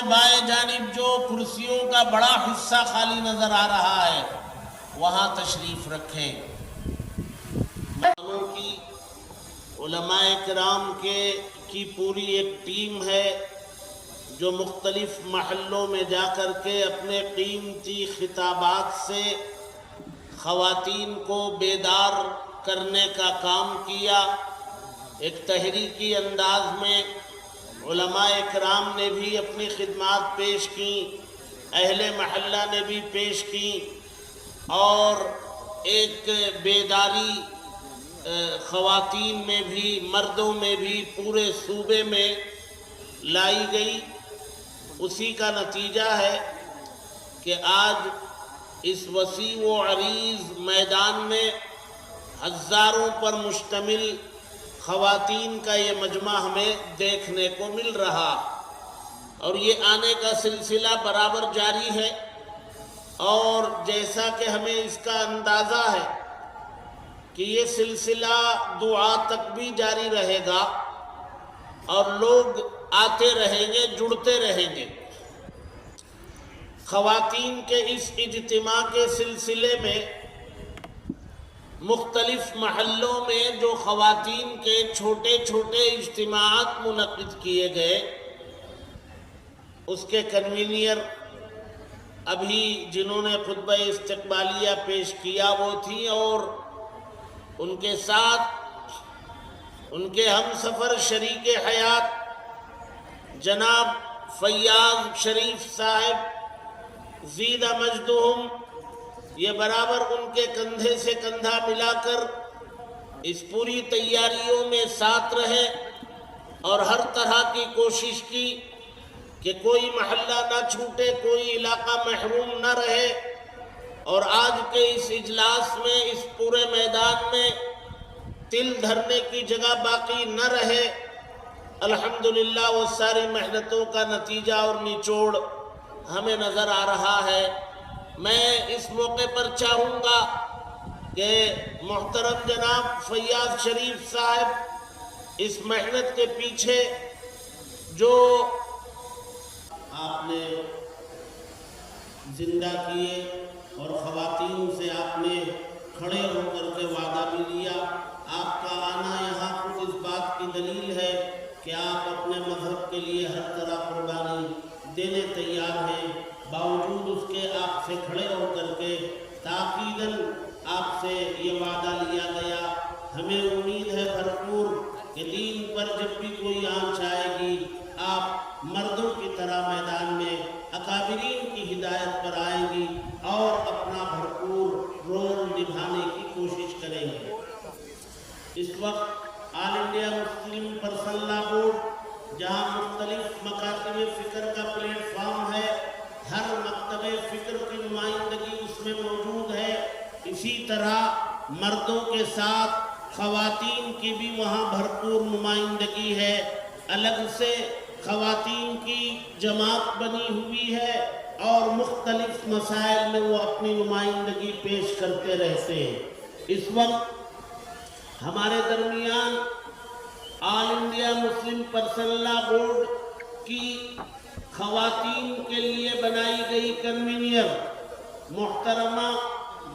میں بائیں جانب جو کرسیوں کا بڑا حصہ خالی نظر آ رہا ہے وہاں تشریف رکھیں۔ کی علماء کرام کی پوری ایک ٹیم ہے جو مختلف محلوں میں جا کر کے اپنے قیمتی خطابات سے خواتین کو بیدار کرنے کا کام کیا۔ ایک تحریکی انداز میں علماء کرام نے بھی اپنی خدمات پیش کیں، اہل محلہ نے بھی پیش کی، اور ایک بیداری خواتین میں بھی مردوں میں بھی پورے صوبے میں لائی گئی۔ اسی کا نتیجہ ہے کہ آج اس وسیع و عریض میدان میں ہزاروں پر مشتمل خواتین کا یہ مجمع ہمیں دیکھنے کو مل رہا، اور یہ آنے کا سلسلہ برابر جاری ہے۔ اور جیسا کہ ہمیں اس کا اندازہ ہے کہ یہ سلسلہ دعا تک بھی جاری رہے گا اور لوگ آتے رہیں گے، جڑتے رہیں گے۔ خواتین کے اس اجتماع کے سلسلے میں مختلف محلوں میں جو خواتین کے چھوٹے چھوٹے اجتماعات منعقد کیے گئے، اس کے کنوینئر ابھی جنہوں نے خطبہ استقبالیہ پیش کیا وہ تھیں، اور ان کے ساتھ ان کے ہم سفر شریک حیات جناب فیاض شریف صاحب زیدہ مجدہم، یہ برابر ان کے کندھے سے کندھا ملا کر اس پوری تیاریوں میں ساتھ رہے اور ہر طرح کی کوشش کی کہ کوئی محلہ نہ چھوٹے، کوئی علاقہ محروم نہ رہے، اور آج کے اس اجلاس میں اس پورے میدان میں تل دھرنے کی جگہ باقی نہ رہے۔ الحمدللہ وہ ساری محنتوں کا نتیجہ اور نچوڑ ہمیں نظر آ رہا ہے۔ میں اس موقع پر چاہوں گا کہ محترم جناب فیاض شریف صاحب اس محنت کے پیچھے جو آپ نے زندہ کیے اور خواتین سے آپ نے کھڑے ہو کر کے وعدہ بھی لیا، آپ کا آنا یہاں خود اس بات کی دلیل ہے کہ آپ اپنے مذہب کے لیے ہر طرح قربانی دینے تیار ہیں۔ باوجود اس کے آپ سے کھڑے ہو کر کے تاکیداً آپ سے یہ وعدہ لیا گیا۔ ہمیں امید ہے بھرپور کہ دین پر جب بھی کوئی آنچ آئے گی آپ مردوں کی طرح میدان میں اکابرین کی ہدایت پر آئیں گی اور اپنا بھرپور رول نبھانے کی کوشش کریں گے۔ اس وقت آل انڈیا مسلم پرسنل لا بورڈ جہاں مختلف مکاتب فکر کا پلیٹ فارم ہے، ہر مکتب فکر کی نمائندگی اس میں موجود ہے، اسی طرح مردوں کے ساتھ خواتین کی بھی وہاں بھرپور نمائندگی ہے۔ الگ سے خواتین کی جماعت بنی ہوئی ہے اور مختلف مسائل میں وہ اپنی نمائندگی پیش کرتے رہتے ہیں۔ اس وقت ہمارے درمیان آل انڈیا مسلم پرسنل لا بورڈ کی خواتین کے لیے بنائی گئی کنوینئر محترمہ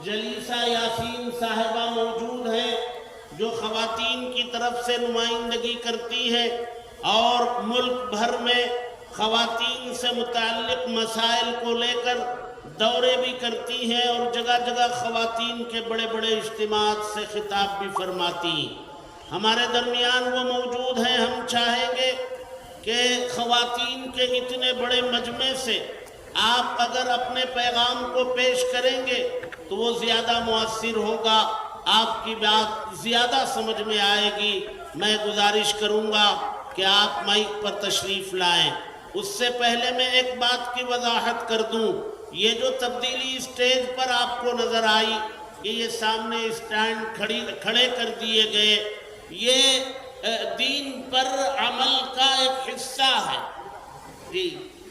جلیسہ یاسین صاحبہ موجود ہیں، جو خواتین کی طرف سے نمائندگی کرتی ہے اور ملک بھر میں خواتین سے متعلق مسائل کو لے کر دورے بھی کرتی ہیں اور جگہ جگہ خواتین کے بڑے بڑے اجتماعات سے خطاب بھی فرماتی ہیں۔ ہمارے درمیان وہ موجود ہیں۔ ہم چاہیں گے کہ خواتین کے اتنے بڑے مجمع سے آپ اگر اپنے پیغام کو پیش کریں گے تو وہ زیادہ مؤثر ہوگا، آپ کی بات زیادہ سمجھ میں آئے گی۔ میں گزارش کروں گا کہ آپ مائک پر تشریف لائیں۔ اس سے پہلے میں ایک بات کی وضاحت کر دوں، یہ جو تبدیلی اسٹیج پر آپ کو نظر آئی کہ یہ سامنے اسٹینڈ کھڑے کر دیے گئے، یہ دین پر عمل کا ایک حصہ ہے۔ جی،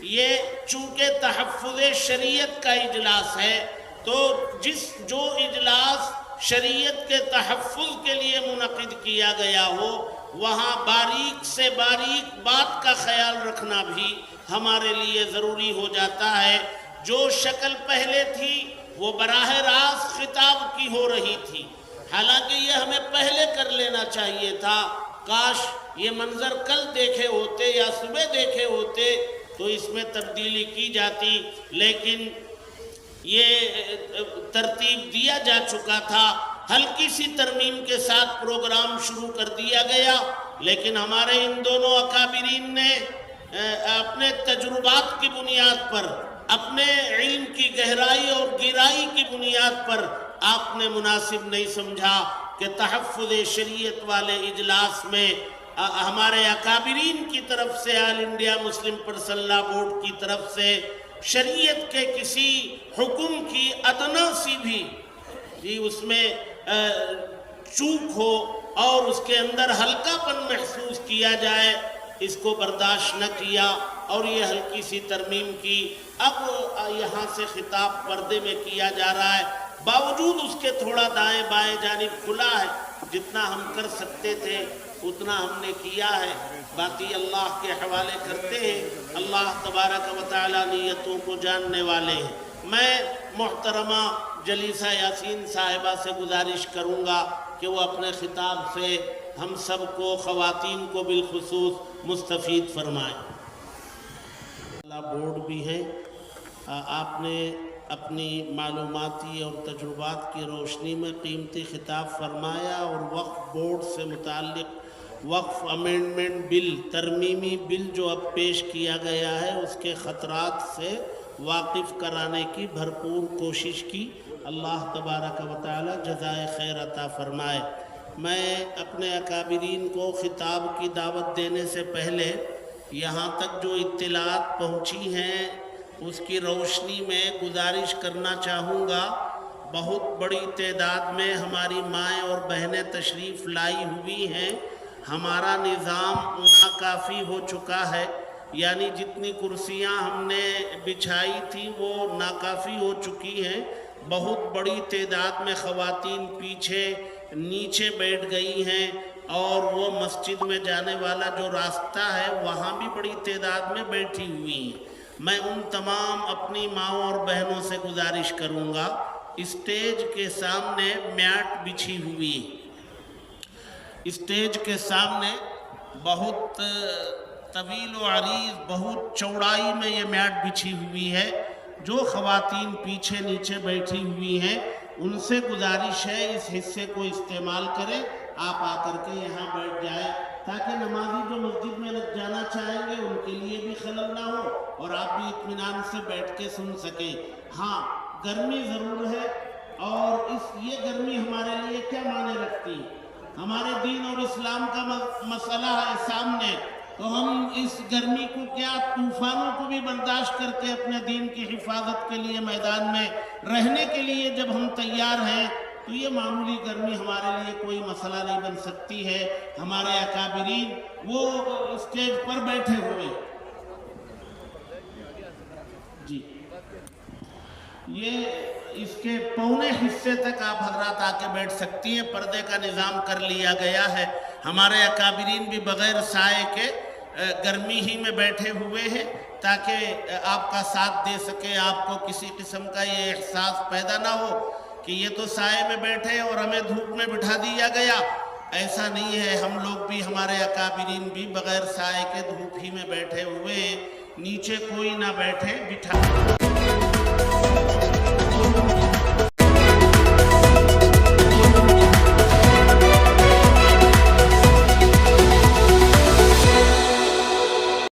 یہ چونکہ تحفظ شریعت کا اجلاس ہے تو جو اجلاس شریعت کے تحفظ کے لیے منعقد کیا گیا ہو وہاں باریک سے باریک بات کا خیال رکھنا بھی ہمارے لیے ضروری ہو جاتا ہے۔ جو شکل پہلے تھی وہ براہ راست خطاب کی ہو رہی تھی، حالانکہ یہ ہمیں پہلے کر لینا چاہیے تھا۔ کاش یہ منظر کل دیکھے ہوتے یا صبح دیکھے ہوتے تو اس میں تبدیلی کی جاتی، لیکن یہ ترتیب دیا جا چکا تھا۔ ہلکی سی ترمیم کے ساتھ پروگرام شروع کر دیا گیا، لیکن ہمارے ان دونوں اکابرین نے اپنے تجربات کی بنیاد پر، اپنے علم کی گہرائی اور گہرائی کی بنیاد پر آپ نے مناسب نہیں سمجھا کہ تحفظ شریعت والے اجلاس میں ہمارے اکابرین کی طرف سے، آل انڈیا مسلم پرسنل لا بورڈ کی طرف سے شریعت کے کسی حکم کی ادنا سی بھی اس میں چوک ہو اور اس کے اندر ہلکا پن محسوس کیا جائے، اس کو برداشت نہ کیا اور یہ ہلکی سی ترمیم کی۔ اب یہاں سے خطاب پردے میں کیا جا رہا ہے، باوجود اس کے تھوڑا دائیں بائیں جانب کھلا ہے، جتنا ہم کر سکتے تھے اتنا ہم نے کیا ہے، باقی اللہ کے حوالے کرتے ہیں۔ اللہ تبارک و تعالی نیتوں کو جاننے والے ہیں۔ میں محترمہ جلیسہ یاسین صاحبہ سے گزارش کروں گا کہ وہ اپنے خطاب سے ہم سب کو، خواتین کو بالخصوص مستفید فرمائیں۔ بورڈ بھی ہیں، آپ نے اپنی معلوماتی اور تجربات کی روشنی میں قیمتی خطاب فرمایا اور وقف بورڈ سے متعلق وقف امینڈمنٹ بل، ترمیمی بل جو اب پیش کیا گیا ہے، اس کے خطرات سے واقف کرانے کی بھرپور کوشش کی۔ اللہ تبارک و تعالی جزائے خیر عطا فرمائے۔ میں اپنے اکابرین کو خطاب کی دعوت دینے سے پہلے یہاں تک جو اطلاعات پہنچی ہیں اس کی روشنی میں گزارش کرنا چاہوں گا۔ بہت بڑی تعداد میں ہماری مائیں اور بہنیں تشریف لائی ہوئی ہیں۔ ہمارا نظام ناکافی ہو چکا ہے، یعنی جتنی کرسیاں ہم نے بچھائی تھی وہ ناکافی ہو چکی ہیں۔ بہت بڑی تعداد میں خواتین پیچھے نیچے بیٹھ گئی ہیں اور وہ مسجد میں جانے والا جو راستہ ہے وہاں بھی بڑی تعداد میں بیٹھی ہوئی ہیں۔ میں ان تمام اپنی ماؤں اور بہنوں سے گزارش کروں گا، اسٹیج کے سامنے میٹ بچھی ہوئی ہے، اسٹیج کے سامنے بہت طویل و عریض، بہت چوڑائی میں یہ میٹ بچھی ہوئی ہے۔ جو خواتین پیچھے نیچے بیٹھی ہوئی ہیں ان سے گزارش ہے اس حصے کو استعمال کریں، آپ آ کر کے یہاں بیٹھ جائیں تاکہ نمازی جو مسجد میں جانا چاہیں گے ان کے لیے بھی خلل نہ ہو اور آپ بھی اطمینان سے بیٹھ کے سن سکیں۔ ہاں، گرمی ضرور ہے، اور یہ گرمی ہمارے لیے کیا معنی رکھتی ہے؟ ہمارے دین اور اسلام کا مسئلہ ہے سامنے، تو ہم اس گرمی کو کیا، طوفانوں کو بھی برداشت کر کے اپنے دین کی حفاظت کے لیے میدان میں رہنے کے لیے جب ہم تیار ہیں تو یہ معمولی گرمی ہمارے لیے کوئی مسئلہ نہیں بن سکتی ہے۔ ہمارے اکابرین وہ اسٹیج پر بیٹھے ہوئے، جی یہ اس کے پونے حصے تک آپ حضرات آ کے بیٹھ سکتی ہیں، پردے کا نظام کر لیا گیا ہے۔ ہمارے اکابرین بھی بغیر سائے کے گرمی ہی میں بیٹھے ہوئے ہیں تاکہ آپ کا ساتھ دے سکے، آپ کو کسی قسم کا یہ احساس پیدا نہ ہو کہ یہ تو سائے میں بیٹھے اور ہمیں دھوپ میں بٹھا دیا گیا۔ ایسا نہیں ہے، ہم لوگ بھی، ہمارے اکابرین بھی بغیر سائے کے دھوپ ہی میں بیٹھے ہوئے، نیچے کوئی نہ بیٹھے، بٹھا